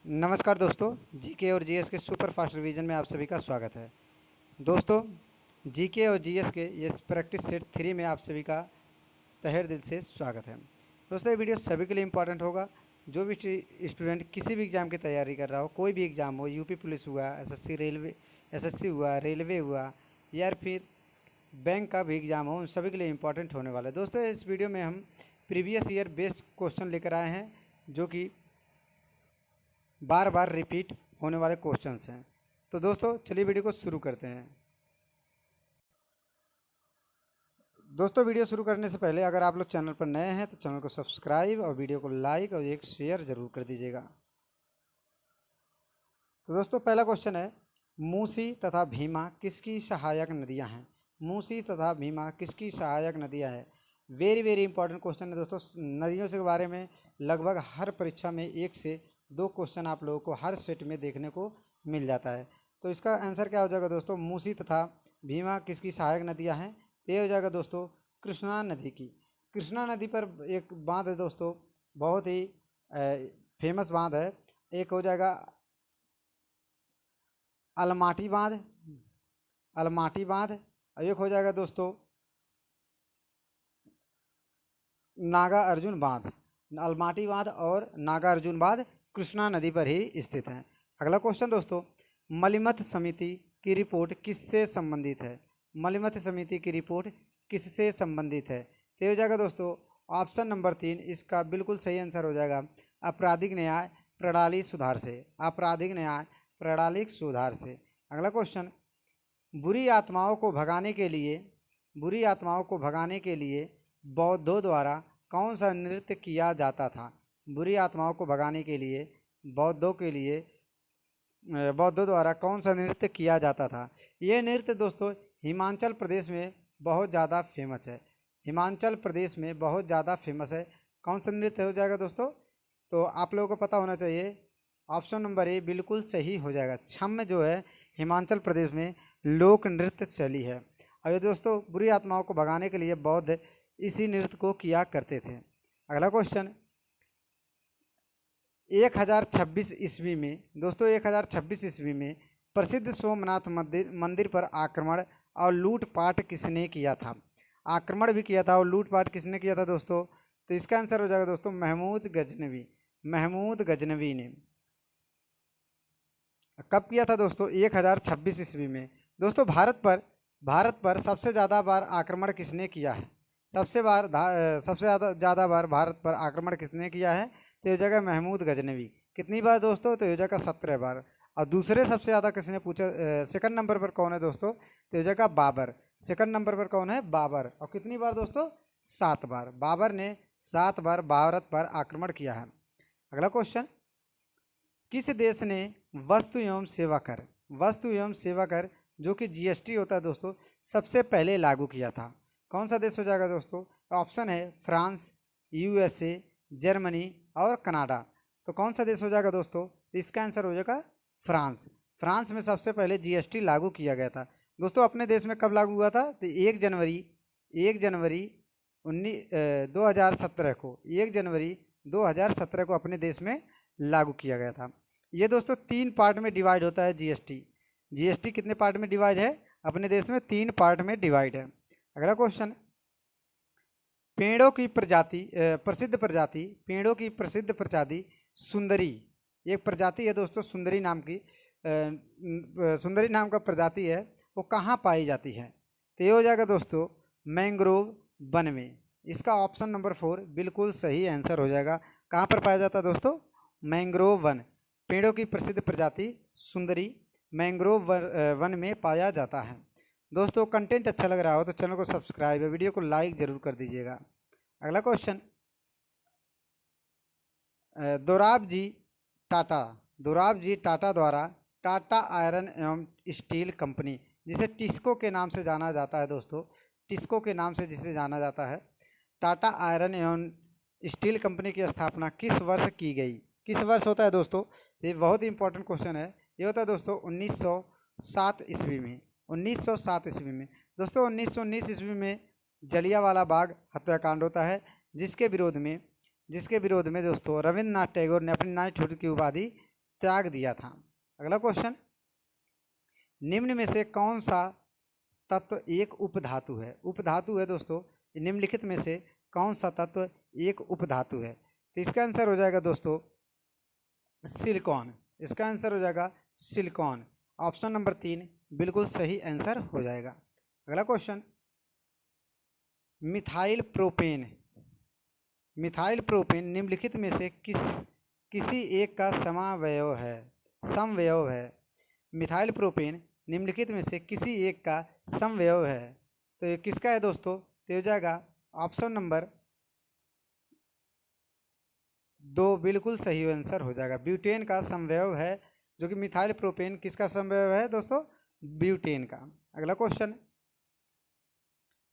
नमस्कार दोस्तों, जीके और जीएस के सुपर फास्ट रिवीजन में आप सभी का स्वागत है। दोस्तों, जीके और जीएस के ये प्रैक्टिस सेट 3 में आप सभी का तहे दिल से स्वागत है। दोस्तों, ये वीडियो सभी के लिए इम्पोर्टेंट होगा। जो भी स्टूडेंट किसी भी एग्ज़ाम की तैयारी कर रहा हो, कोई भी एग्ज़ाम हो, यूपी पुलिस हुआ, एसएससी हुआ, रेलवे हुआ या फिर बैंक का भी एग्ज़ाम हो, उन सभी के लिए इम्पोर्टेंट होने वाला है। दोस्तों, इस वीडियो में हम प्रीवियस ईयर बेस्ड क्वेश्चन लेकर आए हैं, जो कि बार बार रिपीट होने वाले क्वेश्चंस हैं। तो दोस्तों, चलिए वीडियो को शुरू करते हैं। दोस्तों, वीडियो शुरू करने से पहले अगर आप लोग चैनल पर नए हैं तो चैनल को सब्सक्राइब और वीडियो को लाइक और एक शेयर जरूर कर दीजिएगा। तो दोस्तों, पहला क्वेश्चन है, मूसी तथा भीमा किसकी सहायक नदियां हैं? मूसी तथा भीमा किसकी सहायक नदियां हैं? वेरी वेरी इंपॉर्टेंट क्वेश्चन है दोस्तों। नदियों के बारे में लगभग हर परीक्षा में 1 से 2 क्वेश्चन आप लोगों को हर सेट में देखने को मिल जाता है। तो इसका आंसर क्या हो जाएगा दोस्तों? मूसी तथा भीमा किसकी सहायक नदियां हैं? ये हो जाएगा दोस्तों कृष्णा नदी की। कृष्णा नदी पर एक बांध है दोस्तों, बहुत ही फेमस बांध है। एक हो जाएगा अलमाटी बांध, अलमाटी बांध, और एक हो जाएगा दोस्तों नागा अर्जुन बांध। अलमाटी बांध और नागा अर्जुन बांध कृष्णा नदी पर ही स्थित हैं। अगला क्वेश्चन दोस्तों, मलिमथ समिति की रिपोर्ट किससे संबंधित है? मलिमथ समिति की रिपोर्ट किससे संबंधित है? तो हो जाएगा दोस्तों ऑप्शन नंबर 3, इसका बिल्कुल सही आंसर हो जाएगा आपराधिक न्याय प्रणाली सुधार से। आपराधिक न्याय प्रणाली सुधार से। अगला क्वेश्चन, बुरी आत्माओं को भगाने के लिए, बुरी आत्माओं को भगाने के लिए बौद्धों द्वारा कौन सा नृत्य किया जाता था? बुरी आत्माओं को भगाने के लिए बौद्धों के लिए बौद्धों द्वारा कौन सा नृत्य किया जाता था? ये नृत्य दोस्तों हिमाचल प्रदेश में बहुत ज़्यादा फेमस है। हिमाचल प्रदेश में बहुत ज़्यादा फेमस है। कौन सा नृत्य हो जाएगा दोस्तों? तो आप लोगों को पता होना चाहिए, ऑप्शन नंबर ए बिल्कुल सही हो जाएगा। छम्म जो है हिमाचल प्रदेश में लोक नृत्य शैली है। और ये दोस्तों बुरी आत्माओं को भगाने के लिए बौद्ध इसी नृत्य को किया करते थे। अगला क्वेश्चन, 1026 ईस्वी में दोस्तों 1026 ईस्वी में प्रसिद्ध सोमनाथ मंदिर पर आक्रमण और लूटपाट किसने किया था? आक्रमण भी किया था और लूटपाट किसने किया था दोस्तों? तो इसका आंसर हो जाएगा दोस्तों महमूद गजनवी। महमूद गजनवी ने। कब किया था दोस्तों? 1026 ईस्वी में। दोस्तों, भारत पर सबसे ज़्यादा बार आक्रमण किसने किया है? सबसे ज़्यादा बार भारत पर आक्रमण किसने किया है? तो ये जगह महमूद गजनवी। कितनी बार दोस्तों? तो ये जगह 17 बार। और दूसरे सबसे ज़्यादा किसने पूछा? सेकंड नंबर पर कौन है दोस्तों? तो ये जगह बाबर। सेकंड नंबर पर कौन है? बाबर। और कितनी बार दोस्तों? 7 बार। बाबर ने 7 बार भारत पर आक्रमण किया है। अगला क्वेश्चन, किस देश ने वस्तु एवं सेवा कर जो कि जीएसटी होता है दोस्तों, सबसे पहले लागू किया था? कौन सा देश हो जाएगा दोस्तों? ऑप्शन है फ्रांस, यूएसए, जर्मनी और कनाडा। तो कौन सा देश हो जाएगा दोस्तों? इसका आंसर हो जाएगा फ्रांस। फ्रांस में सबसे पहले जीएसटी लागू किया गया था। दोस्तों, अपने देश में कब लागू हुआ था? तो 1 जनवरी 2017 को, 1 जनवरी 2017 को अपने देश में लागू किया गया था। ये दोस्तों 3 पार्ट में डिवाइड होता है जीएसटी। जीएसटी कितने पार्ट में डिवाइड है? अपने देश में 3 पार्ट में डिवाइड है। अगला क्वेश्चन, पेड़ों की प्रसिद्ध प्रजाति सुंदरी, एक प्रजाति है दोस्तों सुंदरी नाम की, सुंदरी नाम का प्रजाति है, वो कहाँ पाई जाती है? तो ये हो जाएगा दोस्तों मैंग्रोव वन में। इसका ऑप्शन नंबर 4 बिल्कुल सही आंसर हो जाएगा। कहाँ पर पाया जाता है दोस्तों? Mangrove one. पेड़ों की प्रसिद्ध प्रजाति सुंदरी मैंग्रोव वन में पाया जाता है। दोस्तों, कंटेंट अच्छा लग रहा हो तो चैनल को सब्सक्राइब और वीडियो को लाइक जरूर कर दीजिएगा। अगला क्वेश्चन, दोराब जी टाटा द्वारा टाटा आयरन एवं स्टील कंपनी, जिसे टिस्को के नाम से जाना जाता है दोस्तों, टिस्को के नाम से जिसे जाना जाता है, टाटा आयरन एवं स्टील कंपनी की स्थापना किस वर्ष की गई? किस वर्ष होता है दोस्तों? ये बहुत ही इंपॉर्टेंट क्वेश्चन है। ये होता है दोस्तों 1907 ईस्वी में। 1907 ईस्वी में दोस्तों 1919 ईस्वी में जलियांवाला बाग हत्याकांड होता है, जिसके विरोध में दोस्तों रविंद्रनाथ टैगोर ने अपनी नाइटहुड की उपाधि त्याग दिया था। अगला क्वेश्चन, निम्न में से कौन सा तत्व एक उपधातु है? उपधातु है दोस्तों, निम्नलिखित में से कौन सा तत्व एक उपधातु है? तो इसका आंसर हो जाएगा दोस्तों सिलिकॉन। इसका आंसर हो जाएगा सिलिकॉन। ऑप्शन नंबर 3 बिल्कुल सही आंसर हो जाएगा। अगला question, methyl propane. Methyl propane निम्नलिखित में से किसी एक का समवयव है? समवयव है। मिथाइल प्रोपेन निम्नलिखित में से किसी एक का समवयव है, तो ये किसका है दोस्तों? तो हो जाएगा ऑप्शन नंबर 2 बिल्कुल सही आंसर हो जाएगा। ब्यूटेन का समवयव है, जो कि मिथाइल प्रोपेन किसका समवयव है दोस्तों? ब्यूटेन का। अगला क्वेश्चन,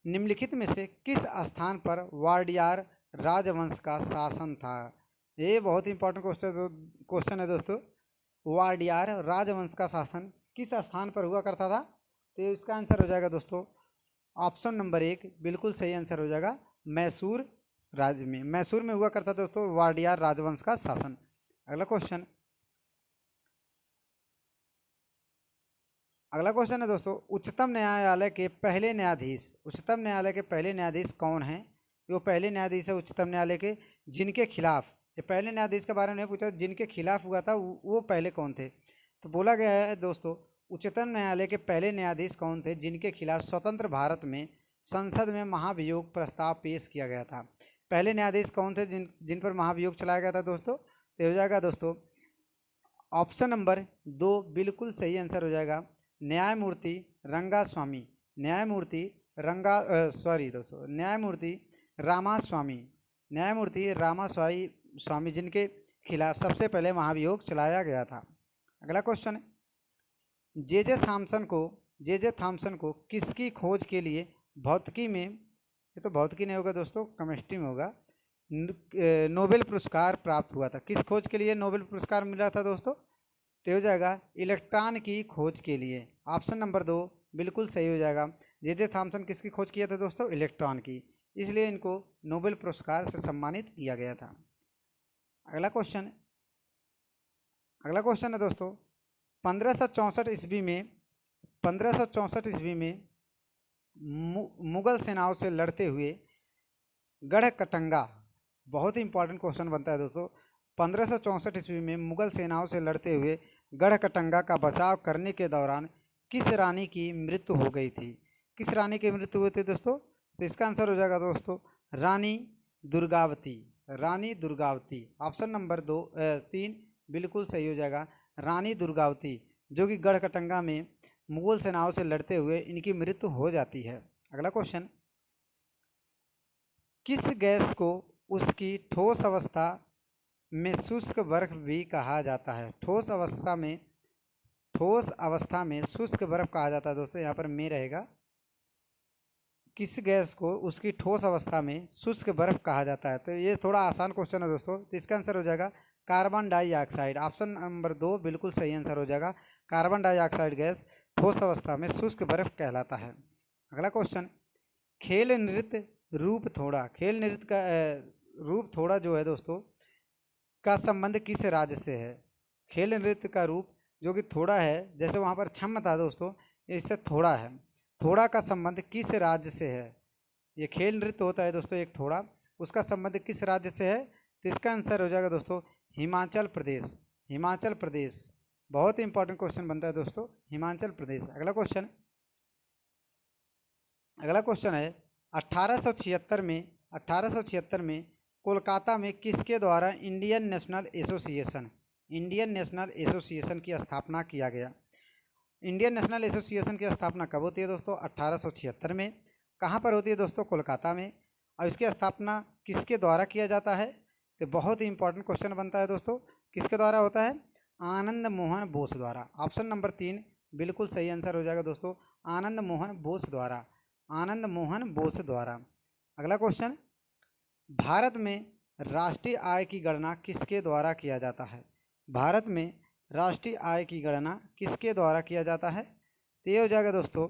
निम्नलिखित में से किस स्थान पर वाडियार राजवंश का शासन था? ये बहुत इंपॉर्टेंट क्वेश्चन है दोस्तों। वाडियार राजवंश का शासन किस स्थान पर हुआ करता था? तो इसका आंसर हो जाएगा दोस्तों ऑप्शन नंबर 1 बिल्कुल सही आंसर हो जाएगा मैसूर राज्य में। मैसूर में हुआ करता था दोस्तों वाडियार राजवंश का शासन। अगला क्वेश्चन, अगला क्वेश्चन है दोस्तों, उच्चतम न्यायालय के पहले न्यायाधीश। उच्चतम न्यायालय के पहले न्यायाधीश कौन हैं? वो पहले न्यायाधीश है उच्चतम न्यायालय के जिनके खिलाफ, ये पहले न्यायाधीश के बारे में पूछा, जिनके खिलाफ हुआ था वो पहले कौन थे? तो बोला गया है दोस्तों उच्चतम न्यायालय के पहले न्यायाधीश कौन थे जिनके खिलाफ स्वतंत्र भारत में संसद में महाभियोग प्रस्ताव पेश किया गया था? पहले न्यायाधीश कौन थे जिन पर महाभियोग चलाया गया था दोस्तों? तो हो जाएगा दोस्तों ऑप्शन नंबर 2 बिल्कुल सही आंसर हो जाएगा न्यायमूर्ति रंगास्वामी। न्यायमूर्ति न्यायमूर्ति रामास्वामी। न्यायमूर्ति रामास्वामी जिनके खिलाफ सबसे पहले महाभियोग चलाया गया था। अगला क्वेश्चन, जे जे थॉम्सन को किसकी खोज के लिए भौतिकी में, ये तो भौतिकी नहीं होगा दोस्तों, केमिस्ट्री में होगा, नोबेल पुरस्कार प्राप्त हुआ था? किस खोज के लिए नोबेल पुरस्कार मिला था दोस्तों? तो हो जाएगा इलेक्ट्रॉन की खोज के लिए। ऑप्शन नंबर 2 बिल्कुल सही हो जाएगा। जे थॉम्सन किसकी खोज किया था दोस्तों? इलेक्ट्रॉन की, इसलिए इनको नोबेल पुरस्कार से सम्मानित किया गया था। अगला क्वेश्चन है दोस्तों 1564 ईस्वी में मुगल सेनाओं से लड़ते हुए गढ़कटंगा, बहुत ही इंपॉर्टेंट क्वेश्चन बनता है दोस्तों, 1564 ईस्वी में मुगल सेनाओं से लड़ते हुए गढ़कटंगा का बचाव करने के दौरान किस रानी की मृत्यु हो गई थी? किस रानी की मृत्यु हुई थी दोस्तों? तो इसका आंसर हो जाएगा दोस्तों रानी दुर्गावती। रानी दुर्गावती। ऑप्शन नंबर 3 बिल्कुल सही हो जाएगा रानी दुर्गावती, जो कि गढ़कटंगा में मुगल सेनाओं से लड़ते हुए इनकी मृत्यु हो जाती है। अगला क्वेश्चन, किस गैस को उसकी ठोस अवस्था में शुष्क बर्फ भी कहा जाता है? ठोस अवस्था में शुष्क बर्फ कहा जाता है दोस्तों, यहाँ पर में रहेगा। किस गैस को उसकी ठोस अवस्था में शुष्क बर्फ कहा जाता है? तो ये थोड़ा आसान क्वेश्चन है दोस्तों, तो इसका आंसर हो जाएगा कार्बन डाइऑक्साइड। ऑप्शन नंबर 2 बिल्कुल सही आंसर हो जाएगा। कार्बन डाइऑक्साइड गैस ठोस अवस्था में शुष्क बर्फ कहलाता है। अगला क्वेश्चन, खेल नृत्य रूप थोड़ा जो है दोस्तों का संबंध किस राज्य से है? खेल नृत्य का रूप जो कि थोड़ा है, जैसे वहाँ पर छम था दोस्तों, इससे थोड़ा है। थोड़ा का संबंध किस राज्य से है? ये खेल नृत्य होता है दोस्तों एक थोड़ा, उसका संबंध किस राज्य से है? तो इसका आंसर हो जाएगा दोस्तों हिमाचल प्रदेश। हिमाचल प्रदेश, बहुत ही इंपॉर्टेंट क्वेश्चन बनता है दोस्तों, हिमाचल प्रदेश। अगला क्वेश्चन है 1876 में कोलकाता में किसके द्वारा इंडियन नेशनल एसोसिएशन की स्थापना किया गया? इंडियन नेशनल एसोसिएशन की स्थापना कब होती है दोस्तों? 1876 में। कहाँ पर होती है दोस्तों? कोलकाता में। और इसकी स्थापना किसके द्वारा किया जाता है? तो बहुत ही इंपॉर्टेंट क्वेश्चन बनता है दोस्तों, किसके द्वारा होता है? आनंद मोहन बोस द्वारा। ऑप्शन नंबर 3 बिल्कुल सही आंसर हो जाएगा दोस्तों आनंद मोहन बोस द्वारा। आनंद मोहन बोस द्वारा। अगला क्वेश्चन, भारत में राष्ट्रीय आय की गणना किसके द्वारा किया जाता है? भारत में राष्ट्रीय आय की गणना किसके द्वारा किया जाता है? तो ये हो जाएगा दोस्तों,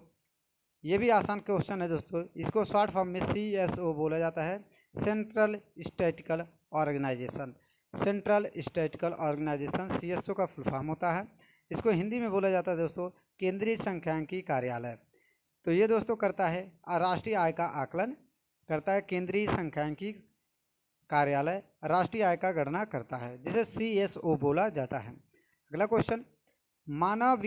ये भी आसान क्वेश्चन है दोस्तों, इसको शॉर्ट फॉर्म में CSO बोला जाता है, central statistical organization. Central statistical organization, CSO का फुल फॉर्म होता है। इसको हिंदी में बोला जाता है दोस्तों केंद्रीय सांख्यिकी कार्यालय। तो ये दोस्तों करता है राष्ट्रीय आय का आकलन करता है, केंद्रीय सांख्यिकी कार्यालय राष्ट्रीय आय का गणना करता है, जिसे CSO बोला जाता है। अगला क्वेश्चन, मानव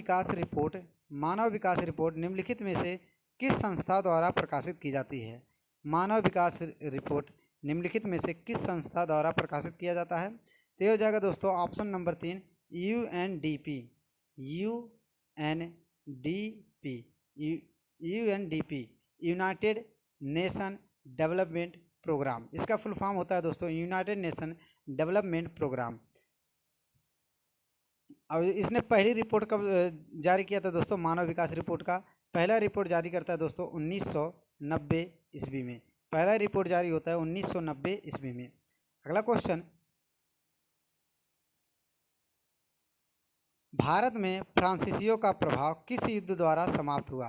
विकास रिपोर्ट निम्नलिखित में से किस संस्था द्वारा प्रकाशित की जाती है? मानव विकास रिपोर्ट निम्नलिखित में से किस संस्था द्वारा प्रकाशित किया जाता है? तो ये हो जाएगा दोस्तों option number 3 UNDP। United Nation development programme, इसका फुल फॉर्म होता है दोस्तों यूनाइटेड नेशन डेवलपमेंट प्रोग्राम। और इसने पहली रिपोर्ट कब जारी किया था दोस्तों? मानव विकास रिपोर्ट का पहला रिपोर्ट जारी करता है दोस्तों 1990 ईस्वी में। पहला रिपोर्ट जारी होता है 1990 ईस्वी में। अगला क्वेश्चन, भारत में फ्रांसीसियों का प्रभाव किस युद्ध द्वारा समाप्त हुआ?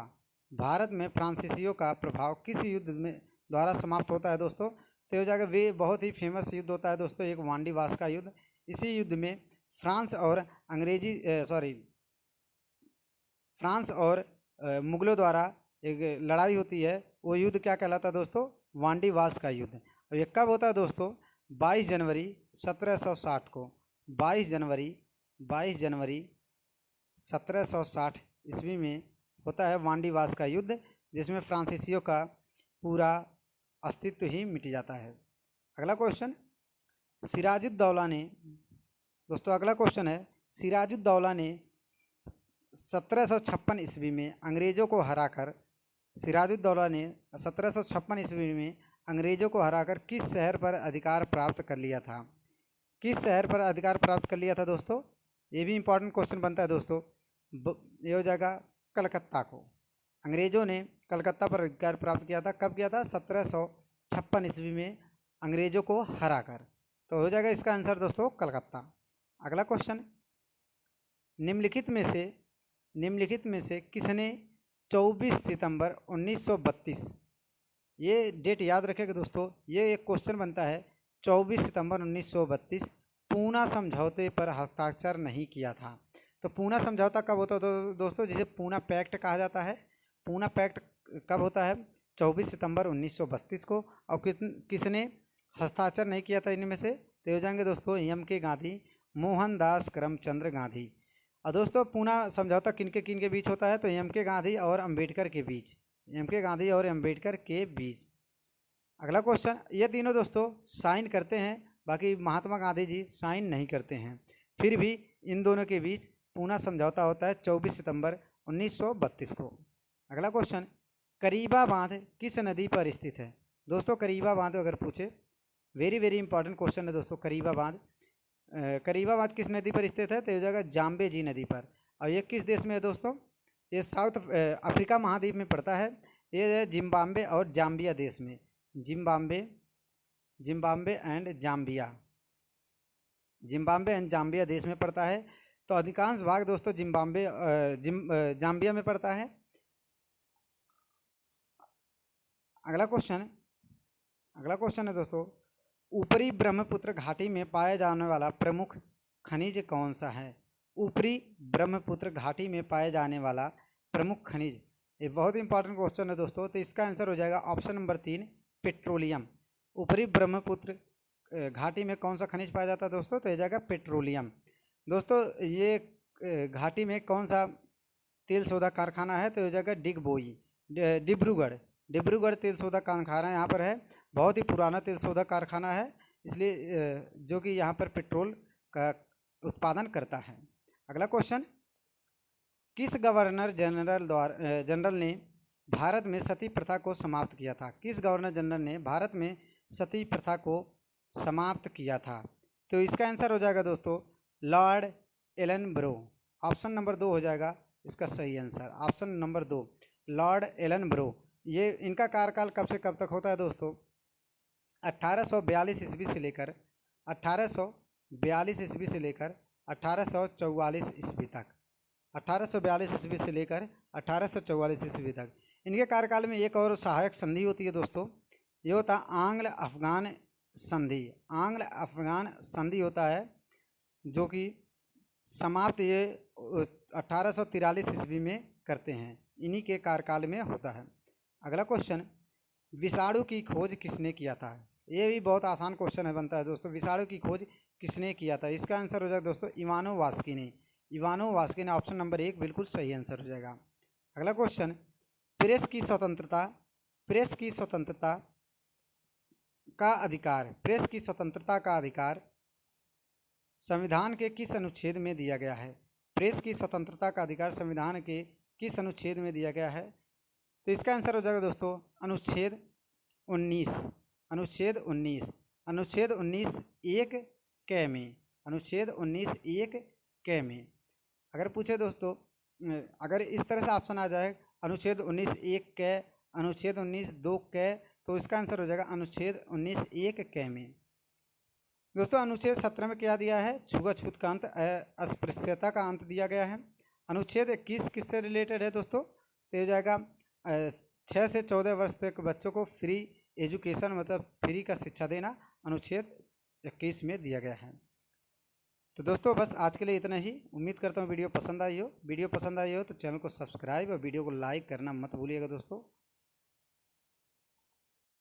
भारत में फ्रांसीसियों का प्रभाव किस युद्ध में द्वारा समाप्त होता है दोस्तों? तो हो जाएगा, वे बहुत ही फेमस युद्ध होता है दोस्तों एक वांडीवास का युद्ध। इसी युद्ध में फ्रांस और मुगलों द्वारा एक लड़ाई होती है। वो युद्ध क्या कहलाता है दोस्तों? वांडीवास का युद्ध। और ये कब होता है दोस्तों? 22 जनवरी 1760 को। 22 जनवरी 1760 ईस्वी में होता है वांडीवास का युद्ध, जिसमें फ्रांसीसियों का पूरा अस्तित्व ही मिट जाता है। अगला क्वेश्चन, सिराजुद्दौला ने दोस्तों अगला क्वेश्चन है, सिराजुद्दौला ने 1756 ईस्वी में अंग्रेज़ों को हराकर किस शहर पर अधिकार प्राप्त कर लिया था? किस शहर पर अधिकार प्राप्त कर लिया था दोस्तों? ये भी इंपॉर्टेंट क्वेश्चन बनता है दोस्तों। ये हो जाएगा कलकत्ता को। अंग्रेज़ों ने कलकत्ता पर अधिकार प्राप्त किया था। कब किया था? 1756 ईस्वी में अंग्रेज़ों को हराकर। तो हो जाएगा इसका आंसर दोस्तों कलकत्ता। अगला क्वेश्चन, निम्नलिखित में से किसने 24 सितंबर 1932, ये डेट याद रखेगा दोस्तों, ये एक क्वेश्चन बनता है 24 सितंबर 1932 पूना समझौते पर हस्ताक्षर नहीं किया था। तो पूना समझौता कब होता है दोस्तों? जिसे पूना पैक्ट कहा जाता है। पूना पैक्ट कब होता है? 24 सितंबर 1932 को। और किसने हस्ताक्षर नहीं किया था इनमें से? तो हो जाएंगे दोस्तों MK गांधी, मोहनदास करमचंद गांधी। और दोस्तों पूना समझौता किनके बीच होता है? तो MK गांधी और अंबेडकर के बीच। अगला क्वेश्चन, ये तीनों दोस्तों साइन करते हैं, बाकी महात्मा गांधी जी साइन नहीं करते हैं। फिर भी इन दोनों के बीच पूना समझौता होता है 24 सितंबर 1932 को। अगला क्वेश्चन, करीबा बांध किस नदी पर स्थित है? दोस्तों करीबा बांध अगर पूछे, वेरी इंपॉर्टेंट क्वेश्चन है दोस्तों। करीबा बांध किस नदी पर स्थित है? तो हो जाएगा जाम्बेजी नदी पर। और ये किस देश में है दोस्तों? ये साउथ अफ्रीका महाद्वीप में पड़ता है। ये जिम्बाब्वे और जाम्बिया देश में। जिम्बाब्वे एंड जाम्बिया देश में पड़ता है। तो अधिकांश भाग दोस्तों जाम्बिया में पड़ता है। अगला क्वेश्चन है दोस्तों, ऊपरी ब्रह्मपुत्र घाटी में पाया जाने वाला प्रमुख खनिज कौन सा है? ऊपरी ब्रह्मपुत्र घाटी में पाए जाने वाला प्रमुख खनिज, ये बहुत इंपॉर्टेंट क्वेश्चन है दोस्तों। तो इसका आंसर हो जाएगा ऑप्शन नंबर 3 पेट्रोलियम। ऊपरी ब्रह्मपुत्र घाटी में कौन सा खनिज पाया जाता है दोस्तों? तो ये जाएगा पेट्रोलियम। दोस्तों ये घाटी में कौन सा तेल शोधक कारखाना है? तो हो जाएगा डिब्रूगढ़ तेल शोधक कारखाना यहाँ पर है। बहुत ही पुराना तेल शोधक कारखाना है, इसलिए जो कि यहाँ पर पेट्रोल का उत्पादन करता है। अगला क्वेश्चन, किस गवर्नर जनरल ने भारत में सती प्रथा को समाप्त किया था? किस गवर्नर जनरल ने भारत में सती प्रथा को समाप्त किया था? तो इसका आंसर हो जाएगा दोस्तों lord Ellenborough. Option number 2 हो जाएगा इसका सही answer. Option number 2 lord Ellenborough. ये इनका कार्यकाल कब से कब तक होता है दोस्तों? 1842 ईस्वी से लेकर 1844 ईस्वी तक। 1842 ईस्वी से लेकर 1844 ईस्वी तक। इनके कार्यकाल में एक और सहायक संधि होती है दोस्तों, ये होता आंग्ल अफगान संधि। आंग्ल अफगान संधि होता है जो कि समाप्त ये 1843 ईस्वी में करते हैं, इन्हीं के कार्यकाल में होता है। अगला क्वेश्चन, विषाणु की खोज किसने किया था? ये भी बहुत आसान क्वेश्चन है बनता है दोस्तों। विषाणु की खोज किसने किया था? इसका आंसर हो जाएगा दोस्तों इवानोवास्की ने। इवानोवास्की ने, ऑप्शन नंबर 1 बिल्कुल सही आंसर हो जाएगा। अगला क्वेश्चन, प्रेस की स्वतंत्रता, प्रेस की स्वतंत्रता का अधिकार, प्रेस की स्वतंत्रता का अधिकार संविधान के किस अनुच्छेद में दिया गया है? प्रेस की स्वतंत्रता का अधिकार संविधान के किस अनुच्छेद में दिया गया है? तो इसका आंसर हो जाएगा दोस्तों अनुच्छेद 19, अनुच्छेद 19, अनुच्छेद 19 1 क में, अनुच्छेद 19 1 क में। अगर पूछे दोस्तों, अगर इस तरह से ऑप्शन आ जाए अनुच्छेद 19 1 क, अनुच्छेद 19 2 क, तो इसका आंसर हो जाएगा अनुच्छेद 19 1 क में। दोस्तों अनुच्छेद 17 में क्या दिया है? छुआछूत का अंत, अस्पृश्यता का अंत दिया गया है। अनुच्छेद 21 किससे रिलेटेड है दोस्तों? तो हो जाएगा 6 से 14 वर्ष तक बच्चों को फ्री एजुकेशन, मतलब फ्री का शिक्षा देना, अनुच्छेद 21 में दिया गया है। तो दोस्तों बस आज के लिए इतना ही। उम्मीद करता हूँ वीडियो पसंद आई हो। वीडियो पसंद आई हो तो चैनल को सब्सक्राइब और वीडियो को लाइक करना मत भूलिएगा दोस्तों।